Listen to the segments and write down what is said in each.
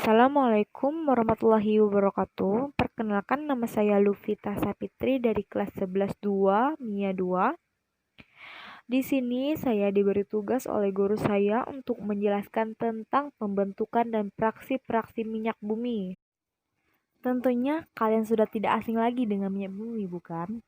Assalamualaikum warahmatullahi wabarakatuh. Perkenalkan, nama saya Lufita Sapitri dari kelas 11-2 MIA 2. Di sini saya diberi tugas oleh guru saya untuk menjelaskan tentang pembentukan dan praksi-praksi minyak bumi. Tentunya kalian sudah tidak asing lagi dengan minyak bumi, bukan?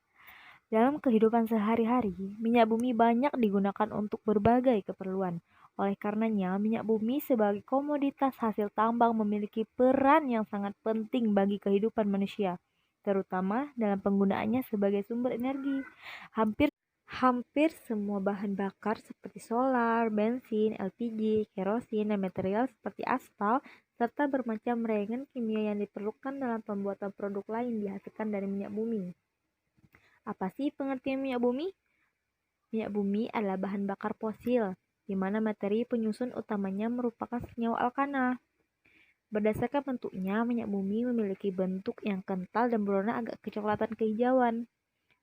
Dalam kehidupan sehari-hari, minyak bumi banyak digunakan untuk berbagai keperluan. Oleh karenanya, minyak bumi sebagai komoditas hasil tambang memiliki peran yang sangat penting bagi kehidupan manusia, terutama dalam penggunaannya sebagai sumber energi. Hampir semua bahan bakar seperti solar, bensin, LPG, kerosin, dan material seperti aspal, serta bermacam reagen kimia yang diperlukan dalam pembuatan produk lain dihasilkan dari minyak bumi. Apa sih pengertian minyak bumi? Minyak bumi adalah bahan bakar fosil, di mana materi penyusun utamanya merupakan senyawa alkana. Berdasarkan bentuknya, minyak bumi memiliki bentuk yang kental dan berwarna agak kecoklatan kehijauan.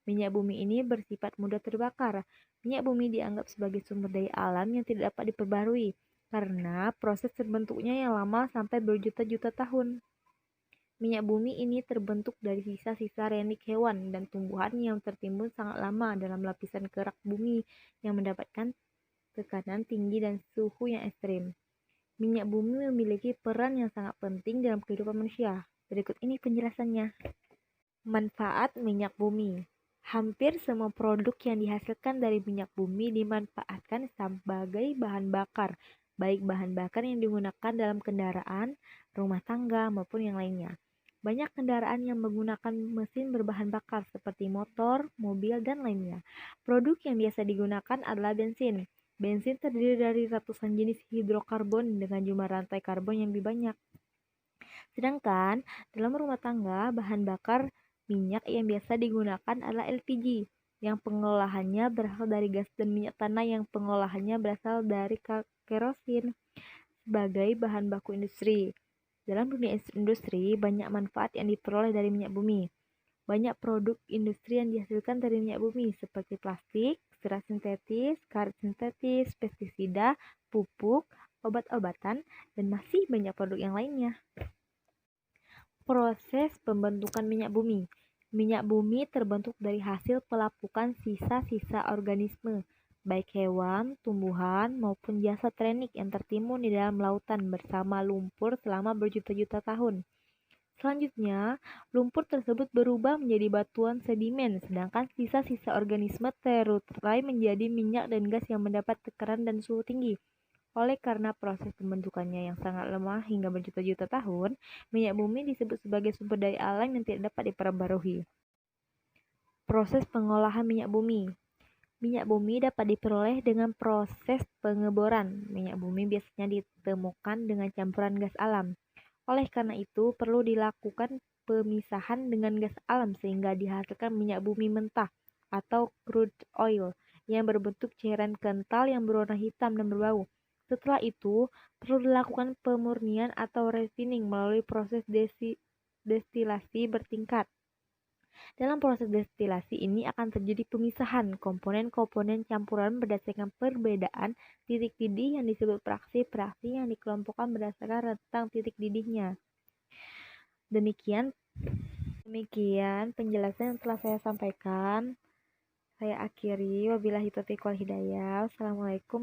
Minyak bumi ini bersifat mudah terbakar. Minyak bumi dianggap sebagai sumber daya alam yang tidak dapat diperbarui, karena proses terbentuknya yang lama sampai berjuta-juta tahun. Minyak bumi ini terbentuk dari sisa-sisa renik hewan dan tumbuhan yang tertimbun sangat lama dalam lapisan kerak bumi yang mendapatkan tekanan tinggi dan suhu yang ekstrim. Minyak bumi memiliki peran yang sangat penting dalam kehidupan manusia. Berikut ini penjelasannya. Manfaat minyak bumi. Hampir semua produk yang dihasilkan dari minyak bumi dimanfaatkan sebagai bahan bakar, baik bahan bakar yang digunakan dalam kendaraan, rumah tangga, maupun yang lainnya. Banyak kendaraan yang menggunakan mesin berbahan bakar seperti motor, mobil, dan lainnya. Produk yang biasa digunakan adalah bensin. Bensin terdiri dari ratusan jenis hidrokarbon dengan jumlah rantai karbon yang lebih banyak. Sedangkan dalam rumah tangga, bahan bakar minyak yang biasa digunakan adalah LPG, yang pengolahannya berasal dari gas, dan minyak tanah yang pengolahannya berasal dari kerosin sebagai bahan baku industri. Dalam dunia industri, banyak manfaat yang diperoleh dari minyak bumi. Banyak produk industri yang dihasilkan dari minyak bumi, seperti plastik, serat sintetis, karet sintetis, pestisida, pupuk, obat-obatan, dan masih banyak produk yang lainnya. Proses pembentukan minyak bumi. Minyak bumi terbentuk dari hasil pelapukan sisa-sisa organisme, baik hewan, tumbuhan, maupun jasad renik yang tertimbun di dalam lautan bersama lumpur selama berjuta-juta tahun. Selanjutnya, lumpur tersebut berubah menjadi batuan sedimen, sedangkan sisa-sisa organisme terurai menjadi minyak dan gas yang mendapat tekanan dan suhu tinggi. Oleh karena proses pembentukannya yang sangat lemah hingga berjuta-juta tahun, minyak bumi disebut sebagai sumber daya alam yang tidak dapat diperbarui. Proses pengolahan minyak bumi. Minyak bumi dapat diperoleh dengan proses pengeboran. Minyak bumi biasanya ditemukan dengan campuran gas alam. Oleh karena itu, perlu dilakukan pemisahan dengan gas alam sehingga dihasilkan minyak bumi mentah atau crude oil yang berbentuk cairan kental yang berwarna hitam dan berbau. Setelah itu, perlu dilakukan pemurnian atau refining melalui proses destilasi bertingkat. Dalam proses destilasi ini akan terjadi pemisahan komponen-komponen campuran berdasarkan perbedaan titik didih yang disebut praksi-praksi yang dikelompokkan berdasarkan rentang titik didihnya. Demikian penjelasan yang telah saya sampaikan. Saya akhiri, wabillahi taufiq wal hidayah. Assalamualaikum